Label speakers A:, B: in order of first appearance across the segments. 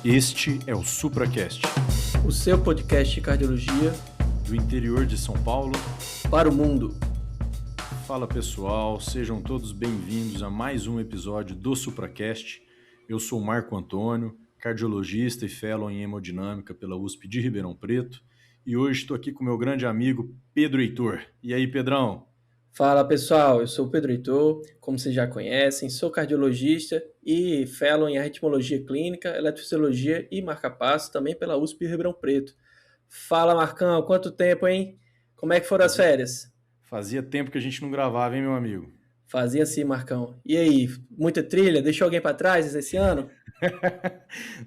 A: Este é o SupraCast,
B: o seu podcast de cardiologia
A: do interior de São Paulo
B: para o mundo.
A: Fala pessoal, sejam todos bem-vindos a mais um episódio do SupraCast. Eu sou o Marco Antônio, cardiologista e fellow em hemodinâmica pela USP de Ribeirão Preto, e hoje estou aqui com meu grande amigo Pedro Heitor. E aí, Pedrão?
B: Fala pessoal, eu sou o Pedro Heitor, como vocês já conhecem, sou cardiologista e fellow em arritmologia clínica, eletrofisiologia e marca-passo também pela USP de Ribeirão Preto. Fala Marcão, quanto tempo, hein? Como é que foram as férias?
A: Fazia tempo que a gente não gravava, hein, meu amigo?
B: Fazia sim, Marcão. E aí, muita trilha? Deixou alguém para trás esse ano?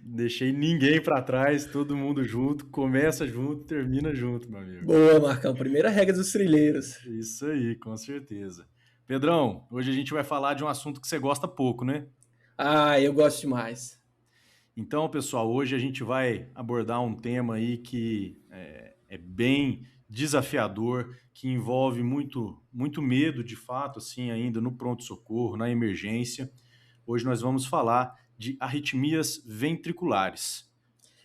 A: Deixei ninguém para trás, todo mundo junto, começa junto, termina junto, meu amigo.
B: Boa, Marcão, primeira regra dos trilheiros.
A: Isso aí, com certeza. Pedrão, hoje a gente vai falar de um assunto que você gosta pouco, né?
B: Ah, eu gosto demais.
A: Então, pessoal, hoje a gente vai abordar um tema aí que é bem desafiador, que envolve muito medo, de fato, assim, ainda no pronto-socorro, na emergência. Hoje nós vamos falar de arritmias ventriculares.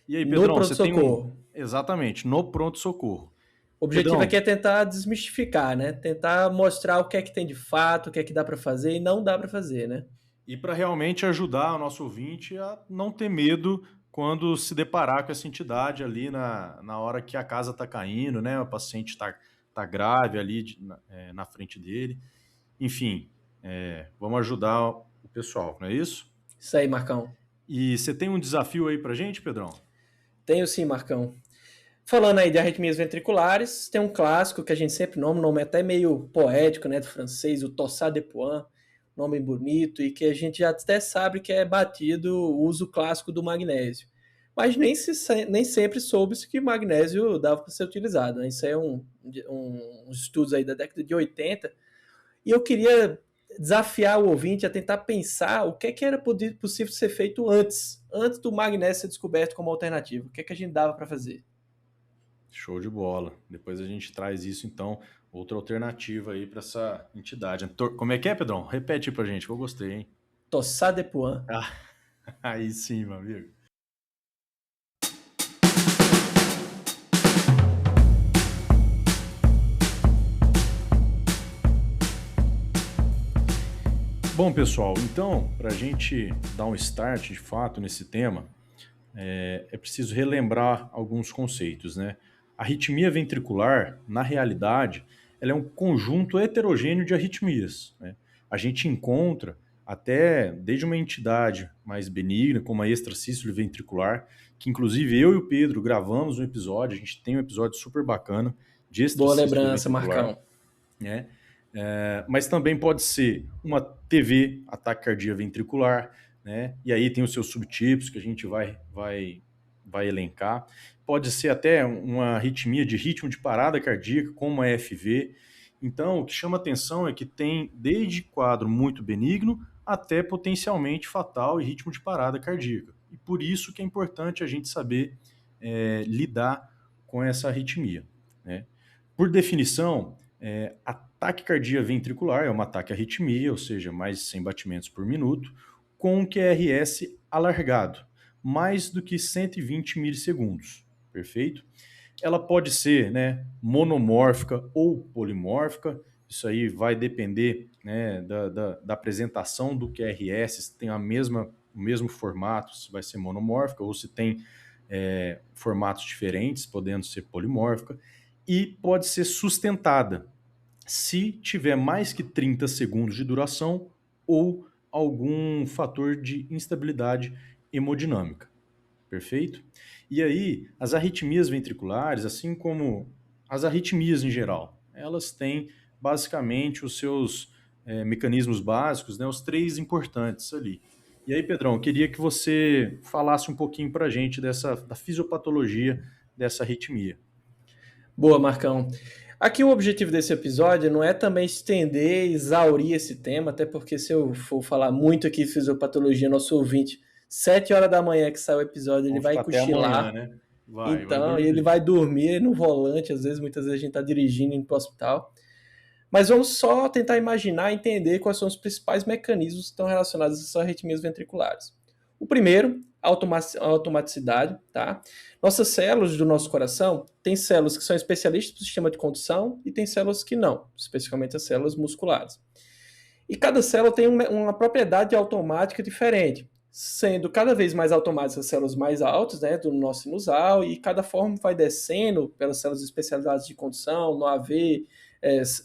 A: E aí, Pedrão,
B: No
A: você tem
B: pronto-socorro.
A: Exatamente, no pronto-socorro.
B: O objetivo
A: Pedrão,
B: aqui é tentar desmistificar, né? Tentar mostrar o que é que tem de fato, o que é que dá para fazer e não dá para fazer, né?
A: e para realmente ajudar o nosso ouvinte a não ter medo quando se deparar com essa entidade ali na hora que a casa está caindo, né? O paciente tá grave ali na frente dele. Enfim, vamos ajudar o pessoal, não é isso?
B: Isso aí, Marcão.
A: E você tem um desafio aí pra gente, Pedrão?
B: Tenho sim, Marcão. Falando aí de arritmias ventriculares, tem um clássico que a gente sempre nome, um nome até meio poético, né, do francês, o Tossat de Pointes, nome bonito, e que a gente já até sabe que é batido o uso clássico do magnésio. Mas nem sempre soube-se que o magnésio dava para ser utilizado, né? Isso é uns estudos aí da década de 80. E eu queria desafiar o ouvinte a tentar pensar o que é que era possível ser feito antes do magnésio ser descoberto como alternativa. O que é que a gente dava para fazer?
A: Show de bola. Depois a gente traz isso, então, outra alternativa aí para essa entidade. Como é que é, Pedrão? Repete aí pra gente, que eu gostei, hein?
B: Tossat de Pointes.
A: Ah, aí sim, meu amigo. Bom, pessoal, então, para a gente dar um start de fato nesse tema, é preciso relembrar alguns conceitos, né? A arritmia ventricular, na realidade, ela é um conjunto heterogêneo de arritmias, né? A gente encontra até desde uma entidade mais benigna, como a extracístole ventricular, que inclusive eu e o Pedro gravamos um episódio, a gente tem um episódio super bacana de
B: Boa
A: extracístole
B: lembrança,
A: ventricular,
B: Marcão.
A: né? Mas também pode ser uma TV, ataque cardíaco ventricular, né? E aí tem os seus subtipos que a gente vai elencar. Pode ser até uma arritmia de ritmo de parada cardíaca, como a FV. Então, o que chama atenção é que tem desde quadro muito benigno até potencialmente fatal e ritmo de parada cardíaca. E por isso que é importante a gente saber lidar com essa arritmia, né? Por definição, ataque cardíaco ventricular é uma ataque arritmia, ou seja, mais de 100 batimentos por minuto, com um QRS alargado, mais do que 120 milissegundos, perfeito? Ela pode ser, né, monomórfica ou polimórfica, isso aí vai depender, né, da apresentação do QRS, se tem o mesmo formato, se vai ser monomórfica ou se tem formatos diferentes, podendo ser polimórfica, e pode ser sustentada se tiver mais que 30 segundos de duração ou algum fator de instabilidade hemodinâmica. Perfeito? E aí, as arritmias ventriculares, assim como as arritmias em geral, elas têm basicamente os seus mecanismos básicos, né, os três importantes ali. E aí, Pedrão, eu queria que você falasse um pouquinho para a gente da fisiopatologia dessa arritmia.
B: Boa, Marcão. Aqui o objetivo desse episódio não é também estender e exaurir esse tema, até porque se eu for falar muito aqui de fisiopatologia, nosso ouvinte, 7 horas da manhã que sai o episódio, ele
A: Vamos
B: vai
A: ficar até amanhã,
B: cochilar.
A: né? Vai
B: Então,
A: dormir.
B: ele vai dormir no volante, às vezes, muitas vezes a gente está dirigindo indo para o hospital. Mas vamos só tentar imaginar e entender quais são os principais mecanismos que estão relacionados a essas arritmias ventriculares. O primeiro, a automaticidade, tá? Nossas células do nosso coração tem células que são especialistas para o sistema de condução e tem células que não, especificamente as células musculares. E cada célula tem uma propriedade automática diferente, sendo cada vez mais automáticas as células mais altas, né, do nosso sinusal, e cada forma vai descendo pelas células especializadas de condução, no AV,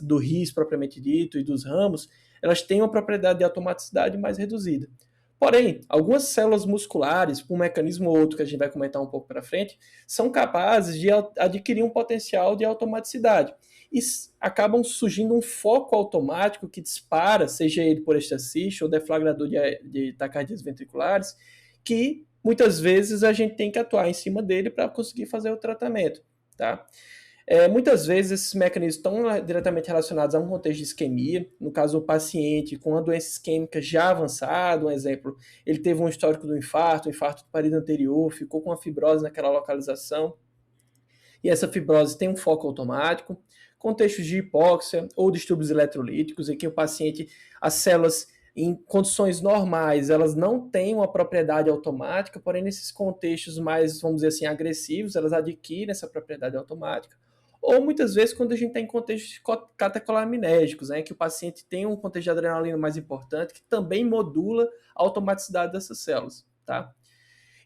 B: do RIS propriamente dito e dos ramos, elas têm uma propriedade de automaticidade mais reduzida. Porém, algumas células musculares, por um mecanismo ou outro que a gente vai comentar um pouco para frente, são capazes de adquirir um potencial de automaticidade e acabam surgindo um foco automático que dispara, seja ele por estatística ou deflagrador de taquicardias ventriculares, que muitas vezes a gente tem que atuar em cima dele para conseguir fazer o tratamento, tá? Muitas vezes esses mecanismos estão diretamente relacionados a um contexto de isquemia, no caso o paciente com uma doença isquêmica já avançada, um exemplo, ele teve um histórico do infarto, um infarto do período anterior, ficou com uma fibrose naquela localização, e essa fibrose tem um foco automático, contextos de hipóxia ou distúrbios eletrolíticos, em que o paciente, as células em condições normais, elas não têm uma propriedade automática, porém nesses contextos mais, vamos dizer assim, agressivos, elas adquirem essa propriedade automática. Ou muitas vezes quando a gente está em contextos catecolaminérgicos, né, que o paciente tem um contexto de adrenalina mais importante, que também modula a automaticidade dessas células, tá?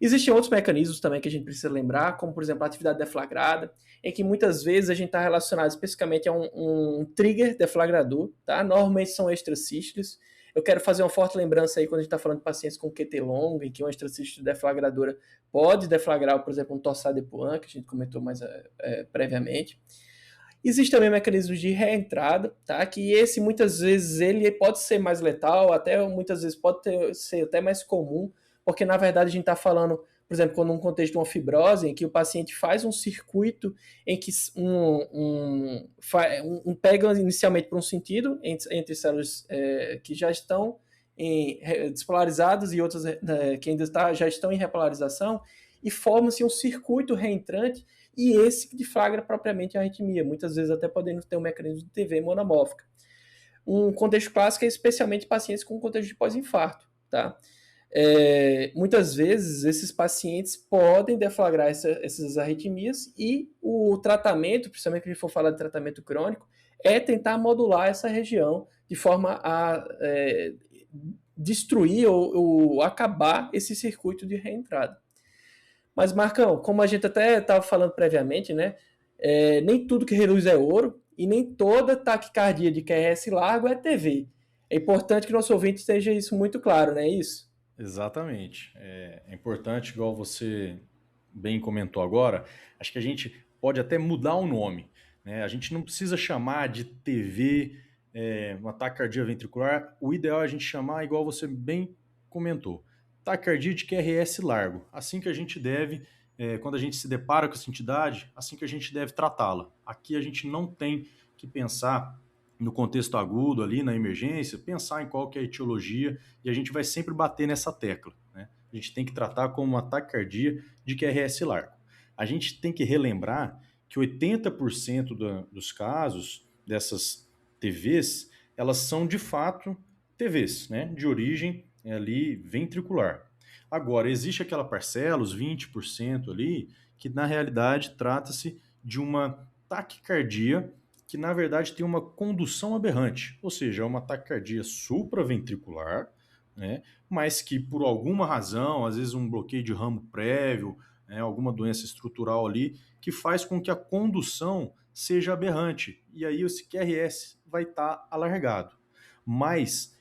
B: Existem outros mecanismos também que a gente precisa lembrar, como por exemplo a atividade deflagrada, em que muitas vezes a gente está relacionado especificamente a um trigger deflagrador, tá? Normalmente são extracístoles. Eu quero fazer uma forte lembrança aí quando a gente está falando de pacientes com QT longo, em que uma extracístole deflagradora pode deflagrar, por exemplo, um torsade de Points, que a gente comentou mais previamente. Existe também mecanismos de reentrada, tá? Que esse muitas vezes ele pode ser mais letal, até muitas vezes pode ser até mais comum, porque na verdade a gente está falando, por exemplo, quando num contexto de uma fibrose, em que o paciente faz um circuito em que pega inicialmente por um sentido entre células que já estão despolarizadas e outras que ainda já estão em repolarização, e forma-se um circuito reentrante, e esse que deflagra propriamente a arritmia, muitas vezes até podendo ter um mecanismo de TV monomórfica. Um contexto clássico é especialmente pacientes com contexto de pós-infarto, tá? Muitas vezes esses pacientes podem deflagrar essas arritmias, e o tratamento, principalmente quando a gente for falar de tratamento crônico, é tentar modular essa região de forma a destruir ou acabar esse circuito de reentrada. Mas, Marcão, como a gente até estava falando previamente, né, nem tudo que reluz é ouro e nem toda taquicardia de QRS largo é TV. É importante que nosso ouvinte esteja isso muito claro, não é isso?
A: Exatamente. É importante, igual você bem comentou agora, acho que a gente pode até mudar o nome, né? A gente não precisa chamar de TV, um ataque cardíaco ventricular. O ideal é a gente chamar, igual você bem comentou, taquicardia de QRS largo. Assim que a gente deve, quando a gente se depara com essa entidade, assim que a gente deve tratá-la. Aqui a gente não tem que pensar no contexto agudo ali, na emergência, pensar em qual que é a etiologia, e a gente vai sempre bater nessa tecla, né? A gente tem que tratar como uma taquicardia de QRS largo. A gente tem que relembrar que 80% dos casos dessas TVs, elas são de fato TVs, né, de origem ali ventricular. Agora, existe aquela parcela, os 20% ali, que na realidade trata-se de uma taquicardia que na verdade tem uma condução aberrante, ou seja, é uma taquicardia supraventricular, né, mas que por alguma razão, às vezes um bloqueio de ramo prévio, né, alguma doença estrutural ali, que faz com que a condução seja aberrante, e aí esse QRS vai estar alargado. Mas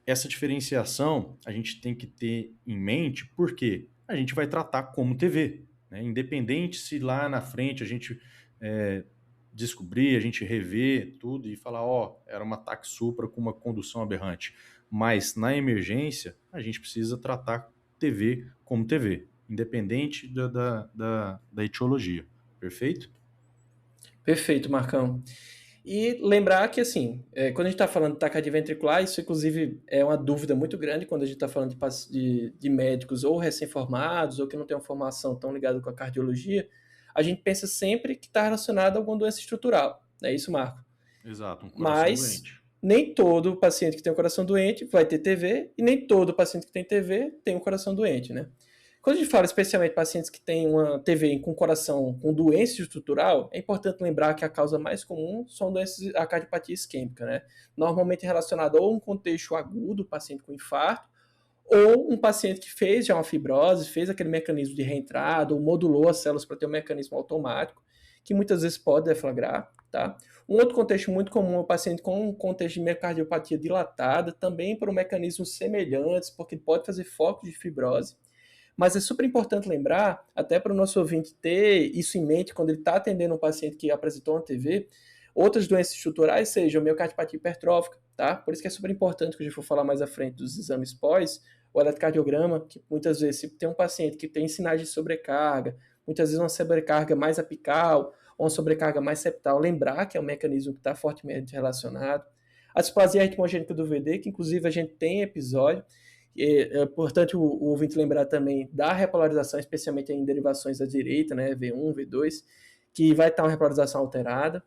A: essa diferenciação a gente tem que ter em mente, porque a gente vai tratar como TV, né, independente se lá na frente a gente descobrir, a gente rever tudo e falar, era um ataque supra com uma condução aberrante. Mas na emergência, a gente precisa tratar TV como TV, independente da etiologia. Perfeito?
B: Perfeito, Marcão. E lembrar que, assim, quando a gente está falando de taquicardia ventricular, isso inclusive é uma dúvida muito grande quando a gente está falando de médicos ou recém-formados ou que não tem uma formação tão ligada com a cardiologia, a gente pensa sempre que está relacionado a alguma doença estrutural. É isso, Marco?
A: Exato, um coração
B: Mas
A: doente.
B: nem todo paciente que tem um coração doente vai ter TV e nem todo paciente que tem TV tem um coração doente, né? Quando a gente fala especialmente de pacientes que têm uma TV com coração com doença estrutural, é importante lembrar que a causa mais comum são doenças, a cardiopatia isquêmica, né? Normalmente relacionada ou a um contexto agudo, paciente com infarto, ou um paciente que fez já uma fibrose, fez aquele mecanismo de reentrada, ou modulou as células para ter um mecanismo automático, que muitas vezes pode deflagrar, tá? Um outro contexto muito comum é o paciente com um contexto de miocardiopatia dilatada, também por mecanismos semelhantes, porque pode fazer foco de fibrose. Mas é super importante lembrar, até para o nosso ouvinte ter isso em mente quando ele está atendendo um paciente que apresentou uma TV, outras doenças estruturais sejam miocardiopatia hipertrófica, tá? Por isso que é super importante que a gente for falar mais à frente dos exames pós, o eletrocardiograma, que muitas vezes se tem um paciente que tem sinais de sobrecarga, muitas vezes uma sobrecarga mais apical, ou uma sobrecarga mais septal, lembrar que é um mecanismo que está fortemente relacionado. A displasia ritmogênica do VD, que inclusive a gente tem episódio, é importante o ouvinte lembrar também da repolarização, especialmente em derivações da direita, né, V1, V2, que vai estar uma repolarização alterada,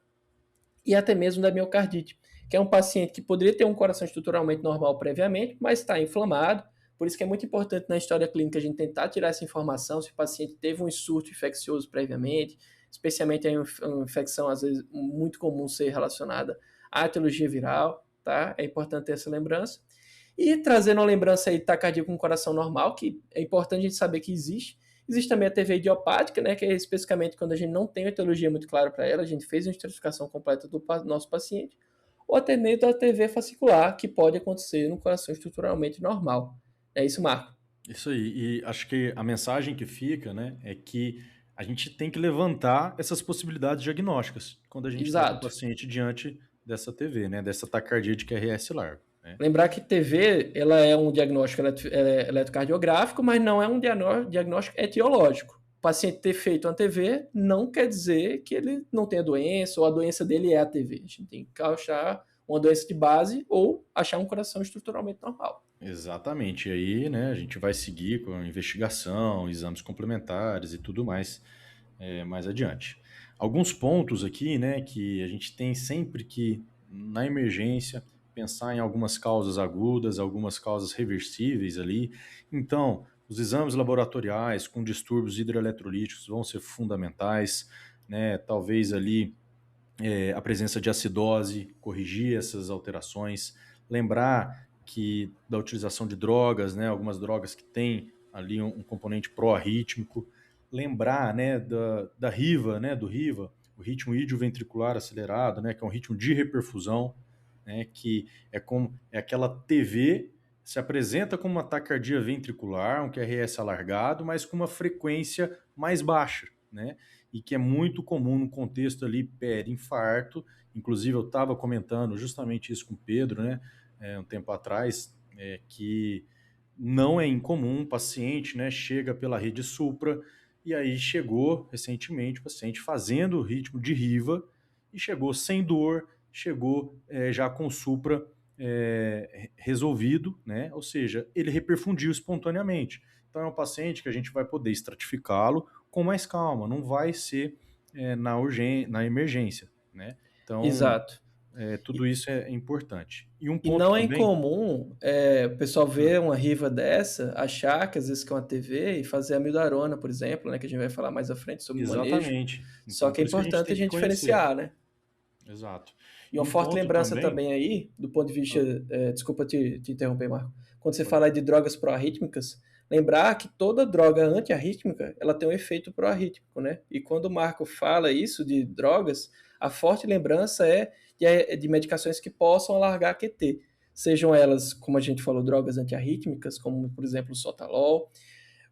B: e até mesmo da miocardite, que é um paciente que poderia ter um coração estruturalmente normal previamente, mas está inflamado, por isso que é muito importante na história clínica a gente tentar tirar essa informação, se o paciente teve um surto infeccioso previamente, especialmente a uma infecção, às vezes, muito comum ser relacionada à etiologia viral, tá? É importante ter essa lembrança. E trazendo uma lembrança aí de taquicardia com coração normal, que é importante a gente saber que existe. Existe também a TV idiopática, né, que é especificamente quando a gente não tem uma etiologia muito clara para ela, a gente fez uma estratificação completa do nosso paciente, ou até mesmo a TV fascicular, que pode acontecer no coração estruturalmente normal. É isso, Marco?
A: Isso aí. E acho que a mensagem que fica, né, é que a gente tem que levantar essas possibilidades diagnósticas quando a gente está com o
B: Exato.
A: paciente diante dessa TV, né, dessa taquicardia de QRS largo, né?
B: Lembrar que TV ela é um diagnóstico eletrocardiográfico, mas não é um diagnóstico etiológico. O paciente ter feito uma TV não quer dizer que ele não tenha doença ou a doença dele é a TV. A gente tem que achar uma doença de base ou achar um coração estruturalmente normal.
A: Exatamente. E aí, né, a gente vai seguir com a investigação, exames complementares e tudo mais, mais adiante. Alguns pontos aqui, né, que a gente tem sempre que, na emergência, pensar em algumas causas agudas, algumas causas reversíveis ali. Então, os exames laboratoriais com distúrbios hidroeletrolíticos vão ser fundamentais, né? Talvez ali a presença de acidose, corrigir essas alterações, lembrar que da utilização de drogas, né, algumas drogas que têm ali um componente pró-arrítmico, lembrar, né, da RIVA, né, do RIVA, o ritmo idioventricular acelerado, né, que é um ritmo de reperfusão, né, que é aquela TV se apresenta como uma taquicardia ventricular, um QRS alargado, mas com uma frequência mais baixa, né? E que é muito comum no contexto ali peri-infarto. Inclusive, eu estava comentando justamente isso com o Pedro, né, um tempo atrás, que não é incomum, o paciente, né, chega pela rede Supra, e aí chegou recentemente o paciente fazendo o ritmo de RIVA, e chegou sem dor, chegou já com Supra resolvido, né, ou seja, ele reperfundiu espontaneamente. Então é um paciente que a gente vai poder estratificá-lo com mais calma, não vai ser na emergência, né? Então,
B: Exato.
A: tudo isso é importante. E um
B: E
A: ponto
B: não é
A: também.
B: incomum o pessoal ver uma riva dessa, achar que às vezes que é uma TV e fazer a mildarona, por exemplo, né, que a gente vai falar mais à frente sobre o manejo.
A: Exatamente.
B: Só
A: Então,
B: que é
A: por isso que a gente
B: importante
A: tem
B: a
A: que
B: gente
A: conhecer.
B: diferenciar, né?
A: Exato.
B: E
A: E
B: uma
A: um
B: forte
A: ponto
B: lembrança
A: também.
B: também aí, do ponto de vista, desculpa te interromper, Marco, quando você
A: Pode
B: fala
A: falar.
B: de drogas pró-arrítmicas, lembrar que toda droga anti-arrítmica, ela tem um efeito pró-arrítmico, né? E quando o Marco fala isso de drogas, a forte lembrança é de medicações que possam alargar a QT. Sejam elas, como a gente falou, drogas anti-arrítmicas, como, por exemplo, o sotalol,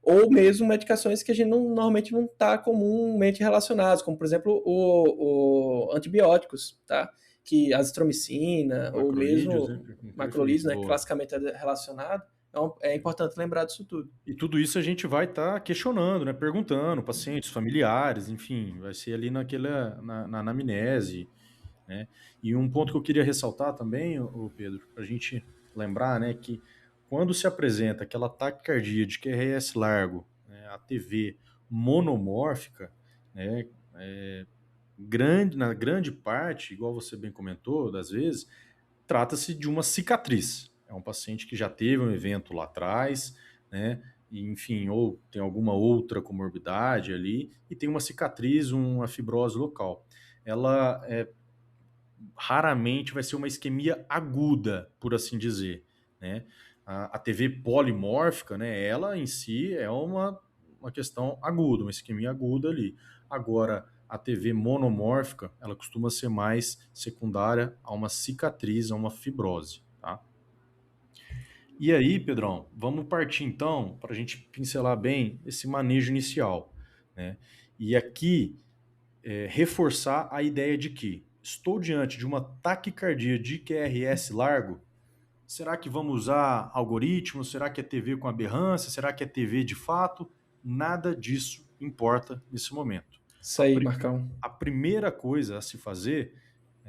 B: ou mesmo medicações que a gente normalmente não está comumente relacionadas, como por exemplo o antibióticos, tá? Que azitromicina ou
A: Macrolídeos, né?
B: mesmo
A: Perfeito,
B: macrolídeos, né,
A: boa.
B: classicamente é relacionado, então é importante lembrar disso tudo.
A: E tudo isso a gente vai estar questionando, né? Perguntando, pacientes, familiares, enfim, vai ser ali na anamnese, né? E um ponto que eu queria ressaltar também, o Pedro, para a gente lembrar, né, que quando se apresenta aquela taquicardia de QRS largo, né, a TV monomórfica, né, na grande parte, igual você bem comentou, das vezes, trata-se de uma cicatriz. É um paciente que já teve um evento lá atrás, né? E, enfim, ou tem alguma outra comorbidade ali, e tem uma cicatriz, uma fibrose local. Ela raramente vai ser uma isquemia aguda, por assim dizer, né? A TV polimórfica, né, ela em si é uma questão aguda, uma isquemia aguda ali. Agora, a TV monomórfica, ela costuma ser mais secundária a uma cicatriz, a uma fibrose, tá? E aí, Pedrão, vamos partir então para a gente pincelar bem esse manejo inicial, né? E aqui reforçar a ideia de que estou diante de uma taquicardia de QRS largo. Será que vamos usar algoritmos? Será que é TV com aberrância? Será que é TV de fato? Nada disso importa nesse momento.
B: Isso aí, Marcão.
A: A primeira coisa a se fazer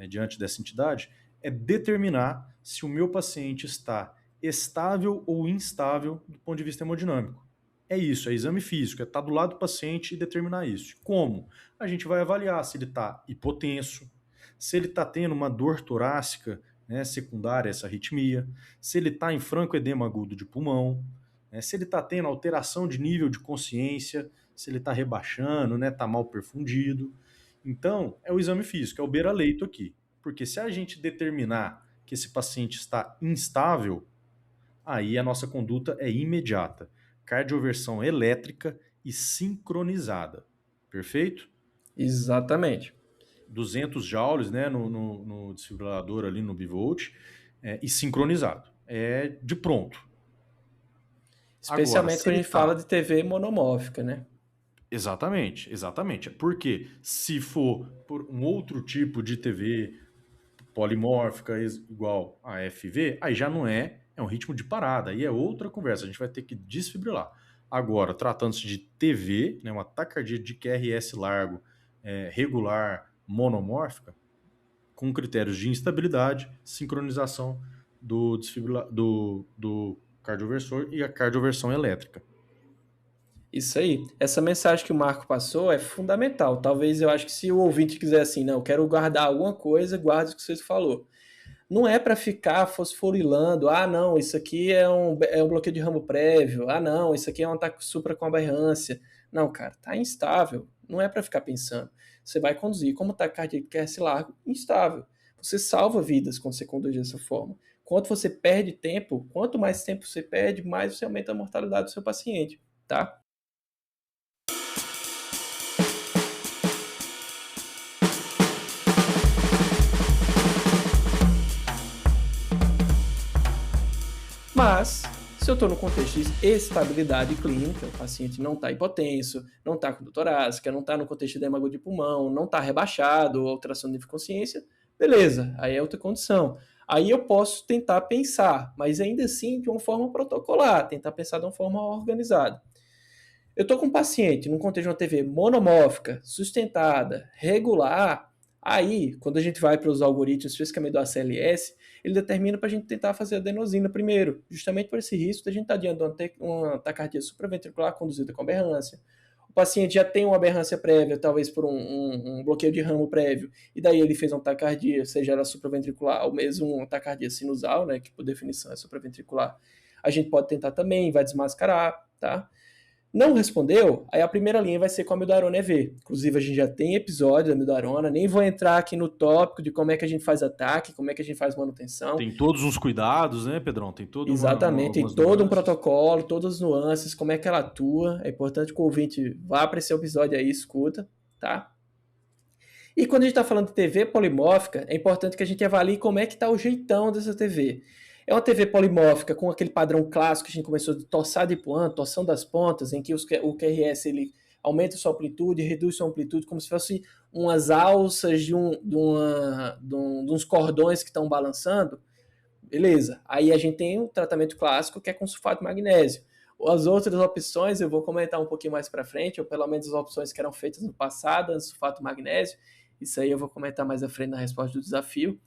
A: diante dessa entidade é determinar se o meu paciente está estável ou instável do ponto de vista hemodinâmico. É isso, é exame físico, é estar do lado do paciente e determinar isso. Como? A gente vai avaliar se ele está hipotenso, se ele está tendo uma dor torácica, né, secundária a essa arritmia, se ele está em franco edema agudo de pulmão, né, se ele está tendo alteração de nível de consciência, se ele está rebaixando, né, está mal perfundido. Então, é o exame físico, é o beira-leito aqui. Porque se a gente determinar que esse paciente está instável, aí a nossa conduta é imediata. Cardioversão elétrica e sincronizada. Perfeito?
B: Exatamente.
A: 200 joules, né, no desfibrilador ali no bivolt, e sincronizado. É de pronto. Agora,
B: Especialmente
A: se
B: quando a
A: ele
B: gente fala
A: tá...
B: de TV monomórfica, né?
A: Exatamente, exatamente. Porque se for por um outro tipo de TV polimórfica igual a FV, aí já não é um ritmo de parada, aí é outra conversa, a gente vai ter que desfibrilar. Agora, tratando-se de TV, né, uma taquicardia de QRS largo, regular, monomórfica, com critérios de instabilidade, sincronização do cardioversor e a cardioversão elétrica.
B: Isso aí. Essa mensagem que o Marco passou é fundamental. Talvez eu acho que se o ouvinte quiser assim, não, eu quero guardar alguma coisa, guarde o que você falou. Não é para ficar fosforilando, ah, não, isso aqui é um bloqueio de ramo prévio, ah, não, isso aqui é um ataque supra com aberrância. Não, cara, tá instável. Não é para ficar pensando. Você vai conduzir como taquicardia largo, instável. Você salva vidas quando você conduz dessa forma. Quanto você perde tempo, quanto mais tempo você perde, mais você aumenta a mortalidade do seu paciente, tá? Mas, se eu estou no contexto de estabilidade clínica, o paciente não está hipotenso, não está com dor torácica, não está no contexto de edema agudo de pulmão, não está rebaixado ou alteração de nível de consciência, beleza, aí é outra condição. Aí eu posso tentar pensar, mas ainda assim de uma forma protocolar, tentar pensar de uma forma organizada. Eu estou com um paciente num contexto de uma TV monomórfica, sustentada, regular, aí, quando a gente vai para os algoritmos, especificamente do ACLS, ele determina para a gente tentar fazer adenosina primeiro, justamente por esse risco de a gente estar diante de uma taquicardia supraventricular conduzida com aberrância. O paciente já tem uma aberrância prévia, talvez por um bloqueio de ramo prévio, e daí ele fez uma taquicardia, seja ela supraventricular ou mesmo uma taquicardia sinusal, né, que por definição é supraventricular. A gente pode tentar também, vai desmascarar, tá? Não respondeu, aí a primeira linha vai ser com a amiodarona EV. Inclusive, a gente já tem episódio da amiodarona, nem vou entrar aqui no tópico de como é que a gente faz ataque, como é que a gente faz manutenção.
A: Tem todos uns cuidados, né, Pedrão? Tem todo
B: Exatamente, tem
A: algumas
B: todo um
A: nuances.
B: protocolo, todas as nuances, como é que ela atua. É importante que o ouvinte vá para esse episódio aí e escuta, tá? E quando a gente está falando de TV polimórfica, é importante que a gente avalie como é que está o jeitão dessa TV. É uma TV polimórfica com aquele padrão clássico que a gente começou de torsade de Points, torção das pontas, em que o QRS ele aumenta sua amplitude, reduz sua amplitude, como se fosse umas alças de uns cordões que estão balançando. Beleza. Aí a gente tem o tratamento clássico que é com sulfato de magnésio. As outras opções eu vou comentar um pouquinho mais para frente, ou pelo menos as opções que eram feitas no passado, antes do sulfato de magnésio. Isso aí eu vou comentar mais à frente na resposta do desafio.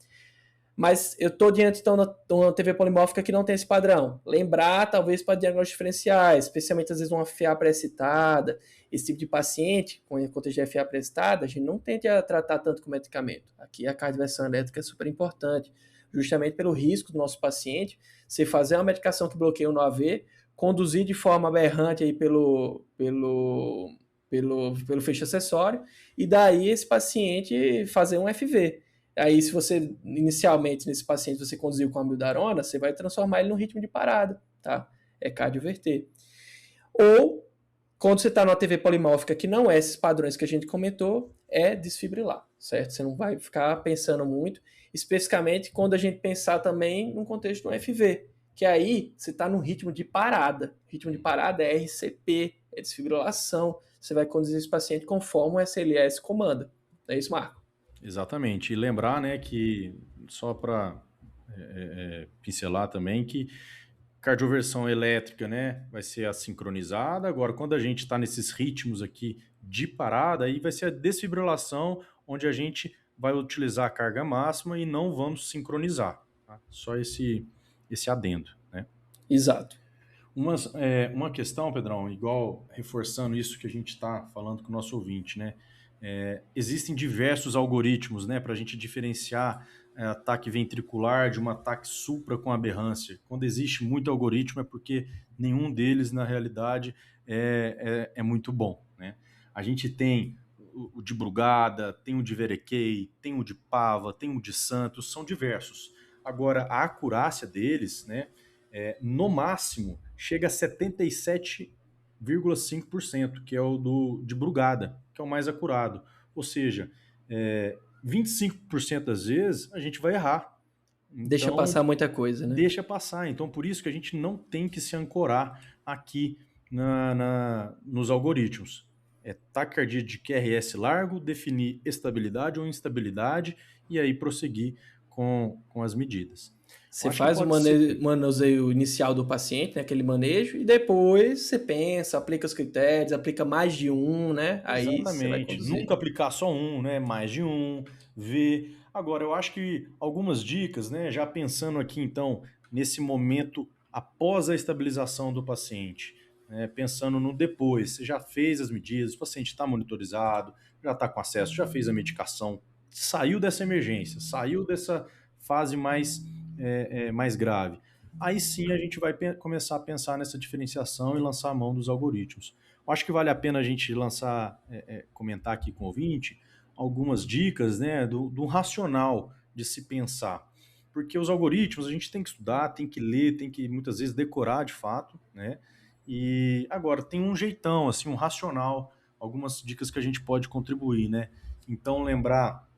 B: Mas eu estou diante então de uma TV polimórfica que não tem esse padrão. Lembrar, talvez, para diagnósticos diferenciais, especialmente às vezes uma FA pré-excitada, esse tipo de paciente, com contexto de FA pré-excitada, a gente não tende a tratar tanto com medicamento. Aqui a cardioversão elétrica é super importante. justamente pelo risco do nosso paciente, você fazer uma medicação que bloqueia o NOAV, conduzir de forma aberrante aí pelo feixe acessório, e daí esse paciente fazer um FV. Aí, se você, inicialmente, nesse paciente, você conduziu com a amiodarona, você vai transformar ele no ritmo de parada, tá? É cardioverter. Ou, quando você está numa TV polimórfica que não é esses padrões que a gente comentou, é desfibrilar, certo? Você não vai ficar pensando muito, especificamente quando a gente pensar também no contexto do FV, que aí você está no ritmo de parada. O ritmo de parada é RCP, é desfibrilação. Você vai conduzir esse paciente conforme o SLS comanda. É isso, Marco?
A: Exatamente. E lembrar, né, que só para pincelar também, que cardioversão elétrica, né, vai ser a sincronizada. Agora, quando a gente está nesses ritmos aqui de parada, aí vai ser a desfibrilação, onde a gente vai utilizar a carga máxima e não vamos sincronizar. Tá? Só esse adendo, né?
B: Exato.
A: Uma questão, Pedrão, igual reforçando isso que a gente está falando com o nosso ouvinte, né? Existem diversos algoritmos, né, para a gente diferenciar ataque ventricular de um ataque supra com aberrância. Quando existe muito algoritmo é porque nenhum deles, na realidade, é muito bom, né? A gente tem o de Brugada, tem o de Verequei, tem o de Pava, tem o de Santos, são diversos. Agora, a acurácia deles, né, no máximo, chega a 77,5%, que é o de Brugada, que é o mais acurado. Ou seja, 25% das vezes a gente vai errar. Então,
B: deixa passar muita coisa, né?
A: Deixa passar. Então, por isso que a gente não tem que se ancorar aqui nos algoritmos. Taquicardia de QRS largo, definir estabilidade ou instabilidade e aí prosseguir com as medidas.
B: Você faz o manuseio inicial do paciente, né, aquele manejo, e depois você pensa, aplica os critérios, aplica mais de um, né? Aí você vai
A: Exatamente.
B: conduzir.
A: Nunca aplicar só um, né? Mais de um, ver. Agora, eu acho que algumas dicas, né? Já pensando aqui, então, nesse momento após a estabilização do paciente, né, pensando no depois, você já fez as medidas, o paciente está monitorizado, já está com acesso, já fez a medicação, saiu dessa emergência, saiu dessa fase mais grave. Aí sim a gente vai começar a pensar nessa diferenciação e lançar a mão dos algoritmos. Eu acho que vale a pena a gente comentar aqui com o ouvinte algumas dicas, né, do racional de se pensar. Porque os algoritmos a gente tem que estudar, tem que ler, tem que muitas vezes decorar de fato, né? E agora tem um jeitão, assim, um racional, algumas dicas que a gente pode contribuir, né? Então lembrar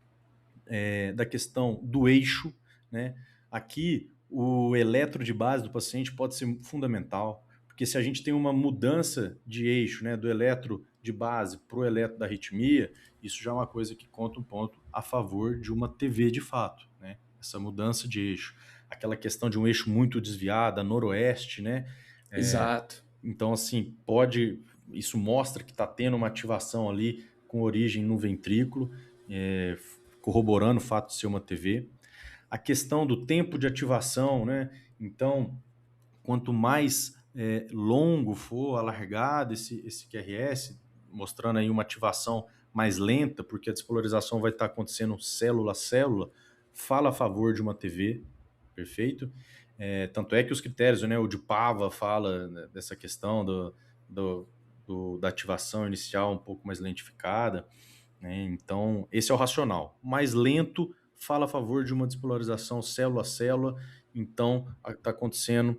A: da questão do eixo, né? Aqui o eletro de base do paciente pode ser fundamental, porque se a gente tem uma mudança de eixo, né, do eletro de base para o eletro da arritmia, isso já é uma coisa que conta um ponto a favor de uma TV de fato, né? Essa mudança de eixo. Aquela questão de um eixo muito desviado, a noroeste, né?
B: Exato.
A: Então, assim, isso mostra que está tendo uma ativação ali com origem no ventrículo, corroborando o fato de ser uma TV. A questão do tempo de ativação, né? Então, quanto mais longo for alargado esse QRS, mostrando aí uma ativação mais lenta, porque a despolarização vai estar acontecendo célula a célula, fala a favor de uma TV, perfeito? Tanto é que os critérios, né, o de Pava fala, né, dessa questão da ativação inicial um pouco mais lentificada, né? Então, esse é o racional. Mais lento fala a favor de uma despolarização célula a célula, então está acontecendo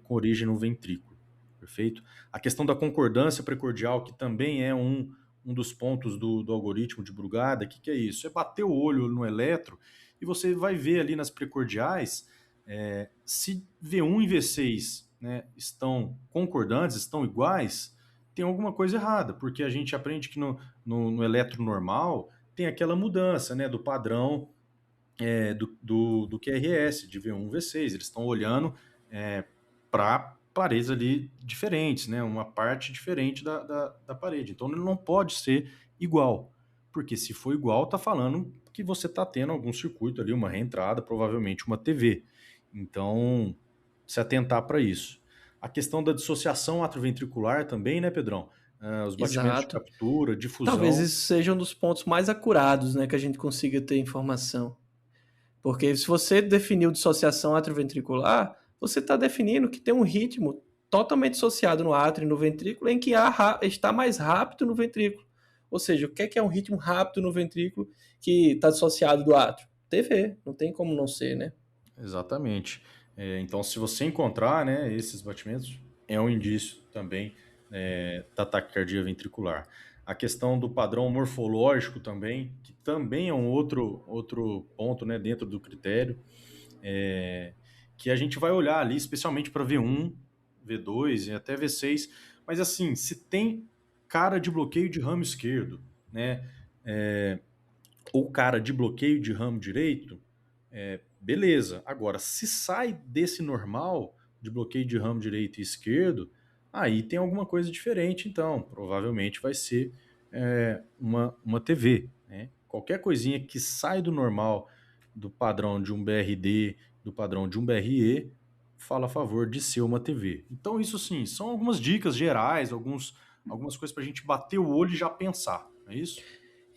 A: com origem no ventrículo, perfeito? A questão da concordância precordial, que também é um dos pontos do algoritmo de Brugada, que é isso? É bater o olho no eletro e você vai ver ali nas precordiais se V1 e V6, né, estão concordantes, estão iguais, tem alguma coisa errada, porque a gente aprende que no eletro normal tem aquela mudança, né, do padrão do QRS, de V1 V6. Eles estão olhando para paredes ali diferentes, né, uma parte diferente da parede. Então ele não pode ser igual, porque se for igual, está falando que você está tendo algum circuito ali, uma reentrada, provavelmente uma TV. Então, se atentar para isso. A questão da dissociação atrioventricular também, né, Pedrão? Os batimentos de
B: Exato.
A: captura, difusão.
B: Talvez isso seja um dos pontos mais acurados, né, que a gente consiga ter informação. Porque se você definiu dissociação atrioventricular, você está definindo que tem um ritmo totalmente associado no átrio e no ventrículo, em que está mais rápido no ventrículo. Ou seja, o que é um ritmo rápido no ventrículo que está associado do átrio? TV, não tem como não ser, né?
A: Exatamente. Então, se você encontrar, né, esses batimentos, é um indício também da taquicardia ventricular. A questão do padrão morfológico também, que também é um outro ponto, né, dentro do critério, que a gente vai olhar ali, especialmente para V1, V2 e até V6. Mas assim, se tem cara de bloqueio de ramo esquerdo, né, ou cara de bloqueio de ramo direito, beleza. Agora, se sai desse normal de bloqueio de ramo direito e esquerdo, aí tem alguma coisa diferente, então. Provavelmente vai ser uma TV. Né? Qualquer coisinha que sai do normal, do padrão de um BRD, do padrão de um BRE, fala a favor de ser uma TV. Então, isso sim, são algumas dicas gerais, algumas coisas para a gente bater o olho e já pensar, não é isso?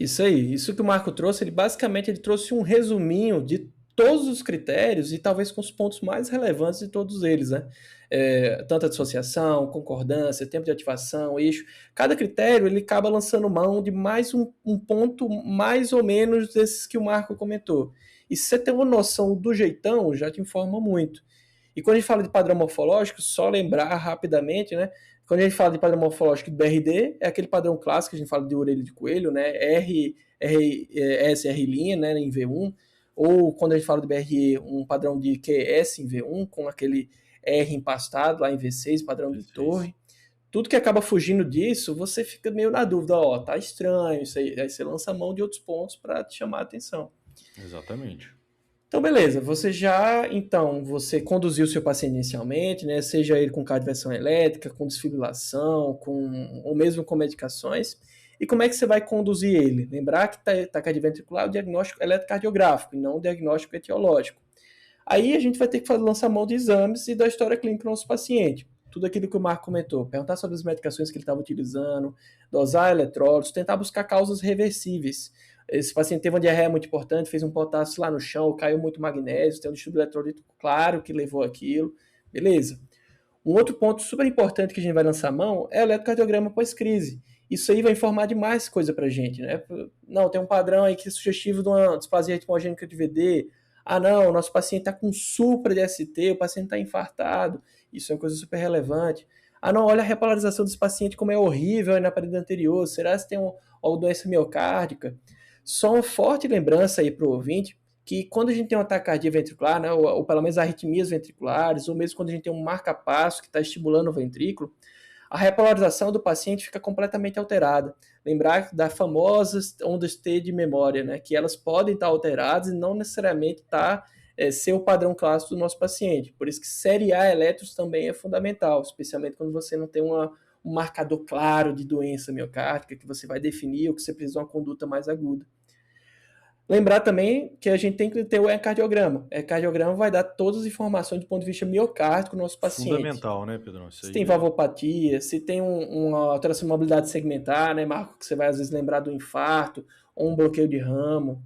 B: Isso aí, isso que o Marco trouxe, ele basicamente ele trouxe um resuminho de todos os critérios e talvez com os pontos mais relevantes de todos eles, né? Tanto a dissociação, concordância, tempo de ativação, eixo. Cada critério ele acaba lançando mão de mais um ponto mais ou menos desses que o Marco comentou. E se você tem uma noção do jeitão, já te informa muito. E quando a gente fala de padrão morfológico, só lembrar rapidamente, né? Quando a gente fala de padrão morfológico do BRD, é aquele padrão clássico que a gente fala de orelha de coelho, né? S, R', né? Em V1. Ou quando a gente fala de BRE, um padrão de QS em V1, com aquele R empastado lá em V6, padrão de
A: V6.
B: torre. Tudo que acaba fugindo disso, você fica meio na dúvida, ó, tá estranho, isso aí você lança a mão de outros pontos para te chamar a atenção.
A: Exatamente.
B: Então, beleza, você conduziu o seu paciente inicialmente, né, seja ele com cardioversão elétrica, com desfibrilação, ou mesmo com medicações, e como é que você vai conduzir ele? Lembrar que taquicardia ventricular é o diagnóstico eletrocardiográfico e não o diagnóstico etiológico. Aí a gente vai ter que lançar mão de exames e da história clínica do nosso paciente. Tudo aquilo que o Marco comentou, perguntar sobre as medicações que ele estava utilizando, dosar eletrólitos, tentar buscar causas reversíveis. Esse paciente teve uma diarreia muito importante, fez um potássio lá no chão, caiu muito magnésio, tem um distúrbio eletrolítico claro que levou aquilo. Beleza. Um outro ponto super importante que a gente vai lançar a mão é o eletrocardiograma pós-crise. Isso aí vai informar demais coisa pra gente, né? Não, tem um padrão aí que é sugestivo de uma displasia ritmogênica de VD. Ah, não, o nosso paciente está com supra de ST, o paciente está infartado. Isso é uma coisa super relevante. Ah, não, olha a repolarização desse paciente como é horrível aí na parede anterior. Será que tem uma doença miocárdica? Só uma forte lembrança aí para o ouvinte que quando a gente tem um ataque cardíaco ventricular, né, ou pelo menos arritmias ventriculares, ou mesmo quando a gente tem um marca-passo que está estimulando o ventrículo, a repolarização do paciente fica completamente alterada. Lembrar das famosas ondas T de memória, né, que elas podem estar alteradas e não necessariamente ser o padrão clássico do nosso paciente. Por isso que seriar eletros também é fundamental, especialmente quando você não tem um marcador claro de doença miocárdica que você vai definir ou que você precisa de uma conduta mais aguda. Lembrar também que a gente tem que ter o ecocardiograma. O ecocardiograma vai dar todas as informações do ponto de vista miocárdico do nosso paciente.
A: Fundamental, né, Pedrão? Isso
B: Se
A: aí
B: tem valvopatia, se tem uma alteração de mobilidade segmentar, né, Marco, que você vai às vezes lembrar do infarto ou um bloqueio de ramo.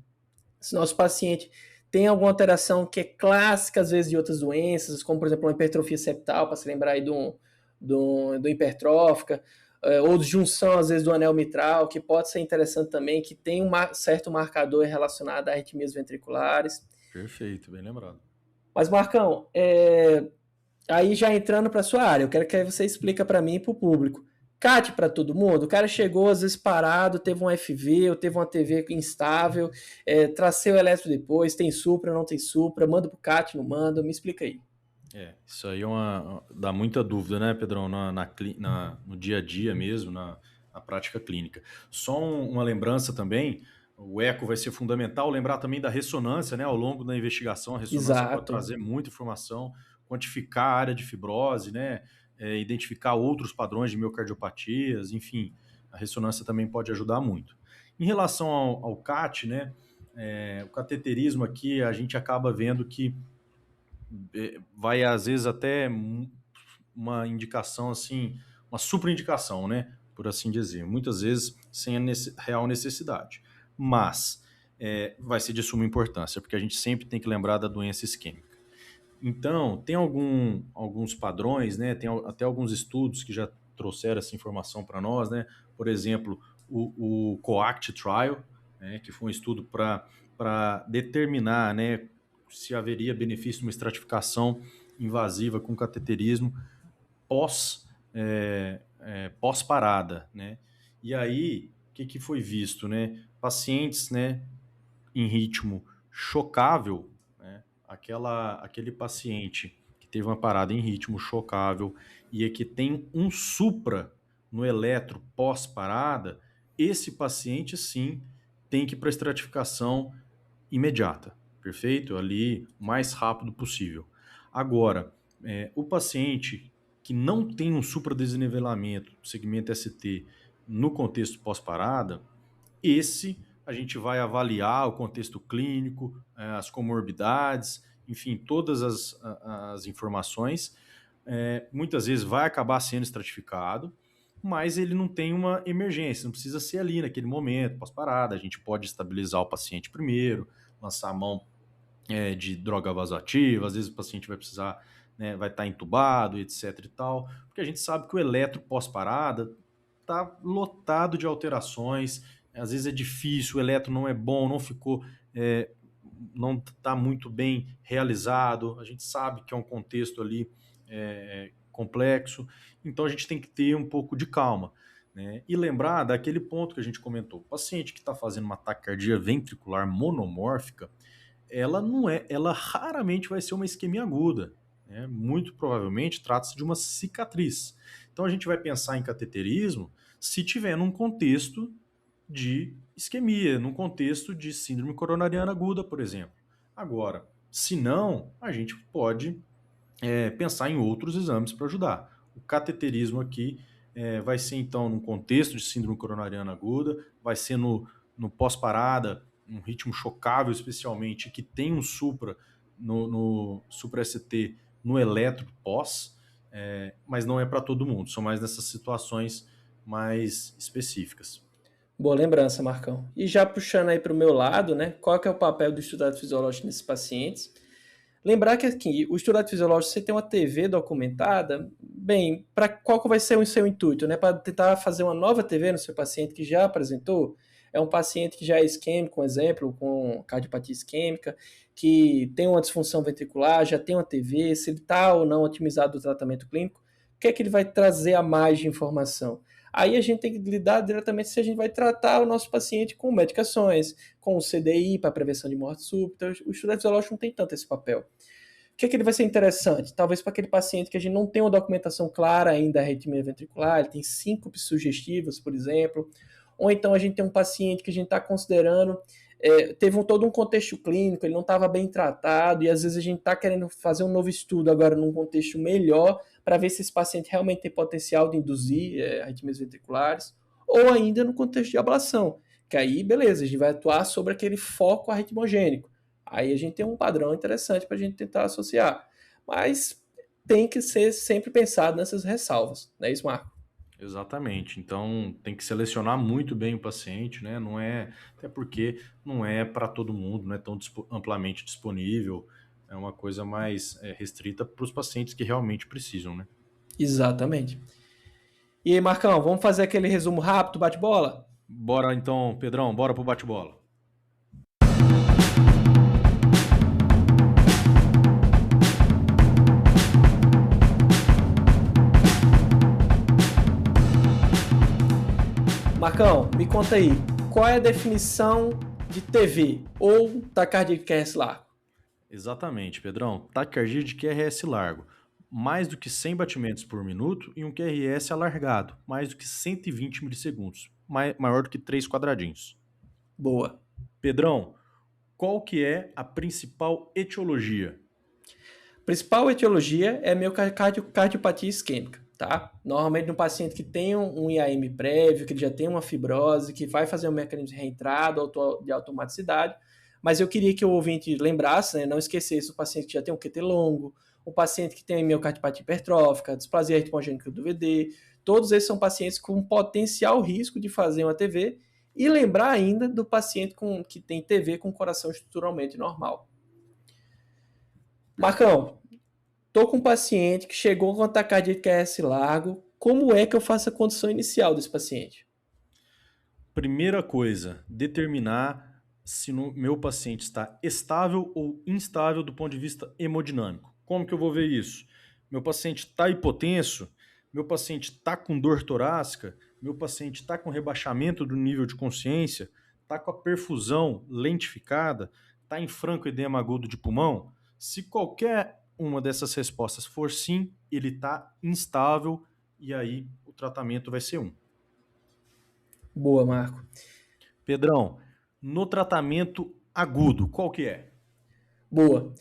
B: Se nosso paciente tem alguma alteração que é clássica às vezes de outras doenças, como por exemplo uma hipertrofia septal, para se lembrar aí do hipertrófica, ou de junção, às vezes, do anel mitral, que pode ser interessante também, que tem um certo marcador relacionado a arritmias ventriculares.
A: Perfeito, bem lembrado.
B: Mas, Marcão, aí já entrando para sua área, eu quero que você explique para mim e para o público. CAT para todo mundo? O cara chegou, às vezes, parado, teve um FV, ou teve uma TV instável, tracei o eletro depois, tem supra, não tem supra, manda pro CAT, não manda, me explica aí.
A: Isso aí dá muita dúvida, né, Pedrão, no dia a dia mesmo, na prática clínica. Só uma lembrança também, o eco vai ser fundamental, lembrar também da ressonância, né, ao longo da investigação, a ressonância pode
B: Exato.
A: trazer muita informação, quantificar a área de fibrose, né, identificar outros padrões de miocardiopatias, enfim, a ressonância também pode ajudar muito. Em relação ao CAT, né, o cateterismo aqui, a gente acaba vendo que vai às vezes até uma indicação assim, uma superindicação, né? Por assim dizer, muitas vezes sem a real necessidade. Mas vai ser de suma importância, porque a gente sempre tem que lembrar da doença isquêmica. Então, tem alguns padrões, né? Tem até alguns estudos que já trouxeram essa informação para nós, né? Por exemplo, o COACT Trial, né? Que foi um estudo para determinar, né, se haveria benefício de uma estratificação invasiva com cateterismo pós-parada, né? E aí, o que foi visto, né? Pacientes, né, em ritmo chocável, né? Aquele paciente que teve uma parada em ritmo chocável e é que tem um supra no eletro pós-parada, esse paciente sim tem que ir para estratificação imediata, perfeito? Ali, o mais rápido possível. Agora, o paciente que não tem um supradesnivelamento do segmento ST no contexto pós-parada, esse a gente vai avaliar o contexto clínico, as comorbidades, enfim, todas as informações. Muitas vezes vai acabar sendo estratificado, mas ele não tem uma emergência, não precisa ser ali naquele momento, pós-parada. A gente pode estabilizar o paciente primeiro, lançar a mão de droga vasoativa, às vezes o paciente vai precisar, né, vai estar entubado, etc e tal, porque a gente sabe que o eletro pós-parada está lotado de alterações, às vezes é difícil, o eletro não é bom, não ficou, não está muito bem realizado, a gente sabe que é um contexto ali complexo, então a gente tem que ter um pouco de calma, né? E lembrar daquele ponto que a gente comentou, o paciente que está fazendo uma taquicardia ventricular monomórfica, ela raramente vai ser uma isquemia aguda, né? Muito provavelmente trata-se de uma cicatriz. Então a gente vai pensar em cateterismo se tiver num contexto de isquemia, num contexto de síndrome coronariana aguda, por exemplo. Agora, se não, a gente pode pensar em outros exames para ajudar. O cateterismo aqui vai ser então num contexto de síndrome coronariana aguda, vai ser no pós-parada, um ritmo chocável, especialmente, que tem um supra no supra ST no eletro pós, mas não é para todo mundo, são mais nessas situações mais específicas.
B: Boa lembrança, Marcão. E já puxando aí para o meu lado, né? Qual que é o papel do estudado fisiológico nesses pacientes? Lembrar que aqui, o estudado fisiológico, você tem uma TV documentada, bem, para qual que vai ser o seu intuito, né? Para tentar fazer uma nova TV no seu paciente que já apresentou, é um paciente que já é isquêmico, um exemplo, com cardiopatia isquêmica, que tem uma disfunção ventricular, já tem uma TV, se ele está ou não otimizado o tratamento clínico, o que é que ele vai trazer a mais de informação? Aí a gente tem que lidar diretamente se a gente vai tratar o nosso paciente com medicações, com o CDI para prevenção de morte súbita. O estudado fisiológico não tem tanto esse papel. O que é que ele vai ser interessante? Talvez para aquele paciente que a gente não tem uma documentação clara ainda da arritmia ventricular, ele tem síncopes sugestivas, por exemplo, ou então a gente tem um paciente que a gente está considerando, teve todo um contexto clínico, ele não estava bem tratado, e às vezes a gente está querendo fazer um novo estudo agora num contexto melhor, para ver se esse paciente realmente tem potencial de induzir arritmias ventriculares, ou ainda no contexto de ablação, que aí, beleza, a gente vai atuar sobre aquele foco arritmogênico. Aí a gente tem um padrão interessante para a gente tentar associar. Mas tem que ser sempre pensado nessas ressalvas, não é isso, Marco?
A: Exatamente. Então tem que selecionar muito bem o paciente, né? Não é, até porque não é para todo mundo, não é tão amplamente disponível. É uma coisa mais restrita para os pacientes que realmente precisam, né?
B: Exatamente. E aí, Marcão, vamos fazer aquele resumo rápido, bate-bola?
A: Bora então, Pedrão, bora pro bate-bola.
B: Marcão, me conta aí, qual é a definição de TV ou taquicardia de QRS largo?
A: Exatamente, Pedrão. Taquicardia de QRS largo. Mais do que 100 batimentos por minuto e um QRS alargado, mais do que 120 milissegundos, maior do que 3 quadradinhos.
B: Boa.
A: Pedrão, qual que é a principal etiologia?
B: Principal etiologia é miocardiopatia isquêmica, tá? Normalmente no paciente que tem um IAM prévio, que ele já tem uma fibrose, que vai fazer um mecanismo de reentrada de automaticidade, mas eu queria que o ouvinte lembrasse, né, não esquecesse o paciente que já tem um QT longo, o paciente que tem miocardiopatia hipertrófica, displasia ritmogênica do VD, todos esses são pacientes com potencial risco de fazer uma TV E lembrar ainda do paciente que tem TV com coração estruturalmente normal. Marcão, tô com um paciente que chegou com ataque cardíaco QRS largo. Como é que eu faço a condição inicial desse paciente?
A: Primeira coisa, determinar se o meu paciente está estável ou instável do ponto de vista hemodinâmico. Como que eu vou ver isso? Meu paciente está hipotenso? Meu paciente está com dor torácica? Meu paciente está com rebaixamento do nível de consciência? Está com a perfusão lentificada? Está em franco edema agudo de pulmão? Se qualquer uma dessas respostas for sim, ele está instável e aí o tratamento vai ser um.
B: Boa, Marco.
A: Pedrão, no tratamento agudo, qual que é?
B: Boa.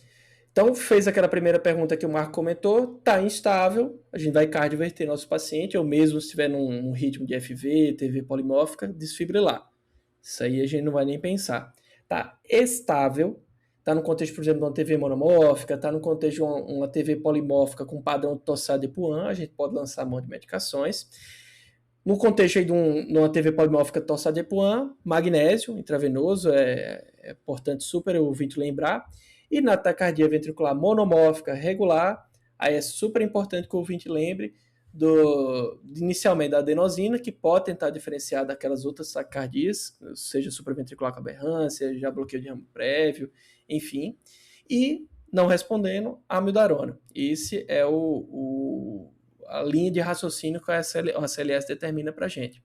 B: Então, fez aquela primeira pergunta que o Marco comentou, está instável, a gente vai cardioverter nosso paciente, ou mesmo se estiver num ritmo de FV, TV polimórfica, desfibrilar. Isso aí a gente não vai nem pensar. Tá estável, tá no contexto, por exemplo, de uma TV monomórfica, tá no contexto de uma TV polimórfica com padrão Torsades-de Pointes, a gente pode lançar mão de medicações. No contexto aí de uma TV polimórfica Torsades-de-Pointes, magnésio intravenoso, é importante super o ouvinte lembrar. E na taquicardia ventricular monomórfica regular, aí é super importante que o ouvinte lembre inicialmente da adenosina, que pode tentar diferenciar daquelas outras taquicardias, seja supraventricular com aberrância, já bloqueio de ramo prévio, enfim. E, não respondendo, a amiodarona. Esse é a linha de raciocínio que a CLS determina para a gente.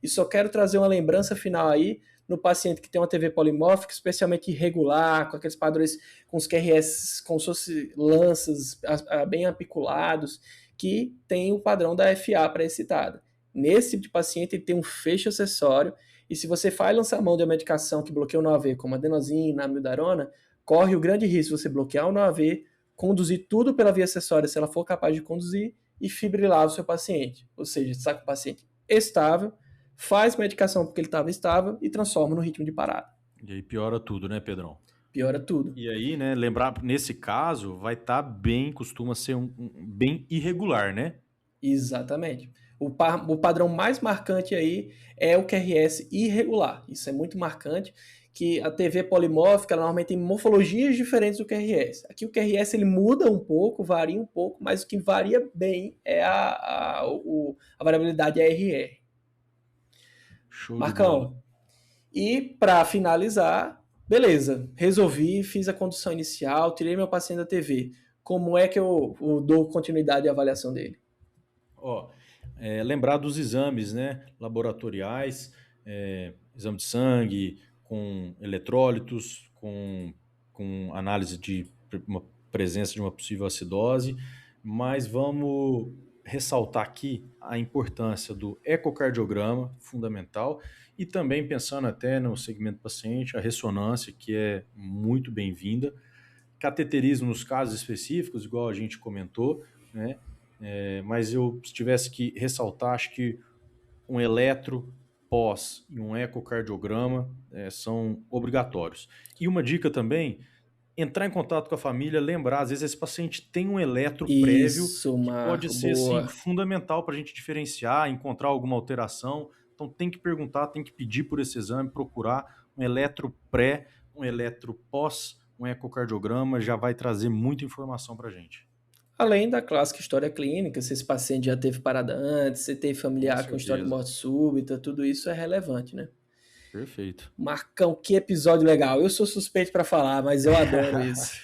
B: E só quero trazer uma lembrança final aí no paciente que tem uma TV polimórfica, especialmente irregular, com aqueles padrões, com os QRS como se fossem lanças bem apiculados, que tem o padrão da FA pré-excitada. Nesse tipo de paciente, ele tem um fecho acessório, e se você faz lançar mão de uma medicação que bloqueia o NOAV, como adenosina, amiodarona, corre o grande risco de você bloquear o NOAV, conduzir tudo pela via acessória, se ela for capaz de conduzir, e fibrilar o seu paciente. Ou seja, você está com o paciente estável, faz medicação porque ele estava estável e transforma no ritmo de parada.
A: E aí piora tudo, né, Pedrão?
B: Piora tudo.
A: E aí, né, lembrar, nesse caso, vai estar bem, costuma ser bem irregular, né?
B: Exatamente. O padrão mais marcante aí é o QRS irregular. Isso é muito marcante, que a TV polimórfica normalmente tem morfologias diferentes do QRS. Aqui o QRS ele muda um pouco, varia um pouco, mas o que varia bem é a variabilidade ARR.
A: Show
B: Marcão,
A: de bola.
B: E para finalizar, beleza, resolvi, fiz a condução inicial, tirei meu paciente da TV. Como é que eu dou continuidade à avaliação dele?
A: Ó, lembrar dos exames, né, laboratoriais, exame de sangue, com eletrólitos, com análise de uma presença de uma possível acidose, mas vamos ressaltar aqui a importância do ecocardiograma, fundamental, e também pensando até no segmento paciente, a ressonância, que é muito bem-vinda, cateterismo nos casos específicos, igual a gente comentou, né? Mas eu, se tivesse que ressaltar, acho que um eletro pós e um ecocardiograma são obrigatórios. E uma dica também, entrar em contato com a família, lembrar, às vezes esse paciente tem um eletro prévio
B: Isso,
A: que pode
B: Marco,
A: ser assim,
B: boa.
A: fundamental para a gente diferenciar, encontrar alguma alteração. Então tem que perguntar, tem que pedir por esse exame, procurar um eletro pré, um eletro pós, um ecocardiograma, já vai trazer muita informação para a gente.
B: Além da clássica história clínica, se esse paciente já teve parada antes, se teve
A: Com
B: familiar com história de
A: certeza.
B: morte súbita, tudo isso é relevante, né?
A: Perfeito.
B: Marcão, que episódio legal. Eu sou suspeito para falar, mas eu adoro isso.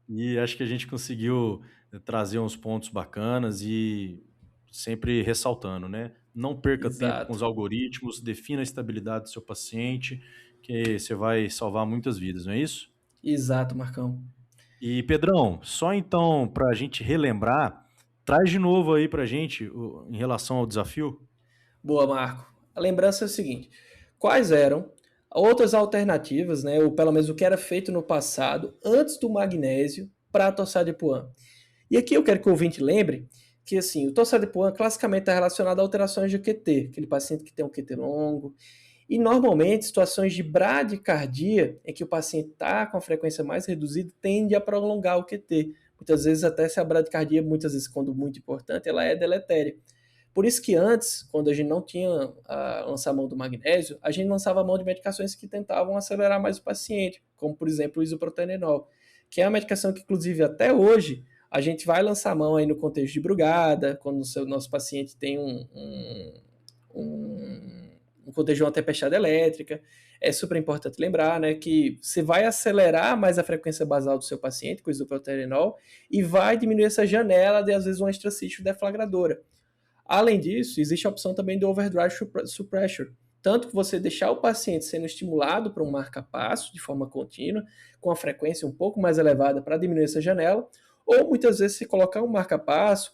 A: E acho que a gente conseguiu trazer uns pontos bacanas e sempre ressaltando, né? Não perca tempo com
B: Exato.
A: os algoritmos, defina a estabilidade do seu paciente, que você vai salvar muitas vidas, não é isso?
B: Exato, Marcão.
A: E Pedrão, só então para a gente relembrar, traz de novo aí para a gente em relação ao desafio.
B: Boa, Marco. A lembrança é o seguinte: quais eram outras alternativas, né, ou pelo menos o que era feito no passado, antes do magnésio, para a Torsades-de-Pointes? E aqui eu quero que o ouvinte lembre que assim, o Torsades-de-Pointes classicamente está relacionado a alterações de QT, aquele paciente que tem um QT longo, e normalmente situações de bradicardia, em que o paciente está com a frequência mais reduzida, tende a prolongar o QT. Muitas vezes até se a bradicardia, muitas vezes quando muito importante, ela é deletéria. por isso que antes, quando a gente não tinha lançar a mão do magnésio, a gente lançava a mão de medicações que tentavam acelerar mais o paciente, como, por exemplo, o isoproterenol, que é uma medicação que, inclusive, até hoje, a gente vai lançar a mão aí no contexto de Brugada, quando o nosso paciente tem um contexto de uma tempestade elétrica. É super importante lembrar, né, que você vai acelerar mais a frequência basal do seu paciente com o isoproterenol e vai diminuir essa janela de, às vezes, uma extracístole deflagradora. Além disso, existe a opção também do overdrive suppressor, tanto que você deixar o paciente sendo estimulado para um marca-passo de forma contínua, com a frequência um pouco mais elevada para diminuir essa janela, ou muitas vezes você colocar um marca-passo,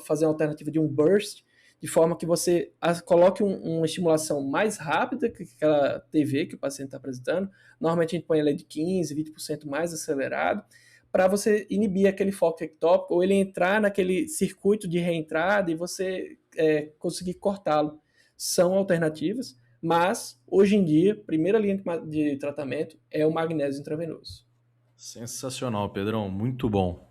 B: fazer uma alternativa de um burst, de forma que você coloque uma estimulação mais rápida que aquela TV que o paciente está apresentando. Normalmente a gente põe ela de 15%, 20% mais acelerado, para você inibir aquele foco ectópico, ou ele entrar naquele circuito de reentrada e você conseguir cortá-lo. São alternativas, mas hoje em dia, a primeira linha de tratamento é o magnésio intravenoso.
A: Sensacional, Pedrão, muito bom.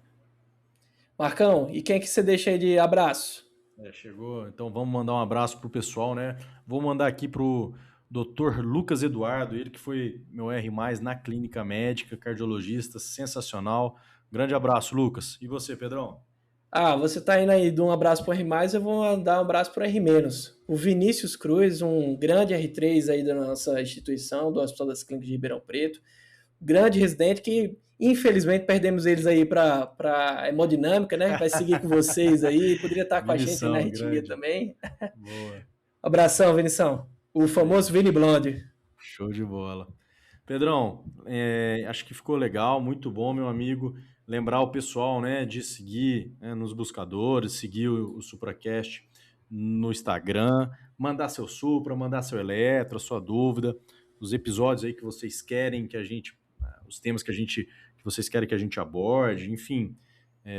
B: Marcão, e quem é que você deixa aí de abraço?
A: Chegou, então vamos mandar um abraço pro pessoal, né? Vou mandar aqui pro Dr. Lucas Eduardo, ele que foi meu R+, na clínica médica, cardiologista, sensacional. Grande abraço, Lucas. E você, Pedrão?
B: Você tá indo aí de um abraço pro R+, eu vou mandar um abraço pro R-. O Vinícius Cruz, um grande R3 aí da nossa instituição, do Hospital das Clínicas de Ribeirão Preto. Grande residente que, infelizmente, perdemos eles aí para hemodinâmica, né? Vai seguir com vocês aí, poderia estar com
A: Vinição,
B: a gente na arritmia
A: grande.
B: também.
A: Boa.
B: Abração, Vinição. O famoso Vini Blonde.
A: Show de bola. Pedrão, acho que ficou legal, muito bom, meu amigo. Lembrar o pessoal, né, de seguir, né, nos buscadores, seguir o SupraCast no Instagram, mandar seu Supra, mandar seu Eletro, a sua dúvida, os episódios aí que vocês querem que a gente, os temas que vocês querem que a gente aborde, enfim,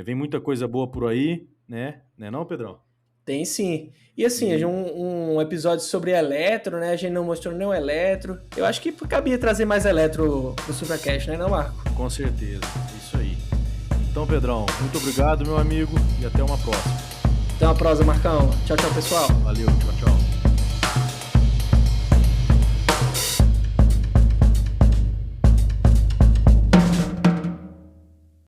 A: vem muita coisa boa por aí, né? Não, Pedrão?
B: Tem sim. E assim, um episódio sobre eletro, né? A gente não mostrou nenhum eletro. Eu acho que cabia trazer mais eletro pro SupraCast, né, não, Marco?
A: Com certeza, isso aí. Então, Pedrão, muito obrigado, meu amigo, e até uma próxima.
B: Até uma próxima, Marcão. Tchau, tchau, pessoal.
A: Valeu, tchau, tchau.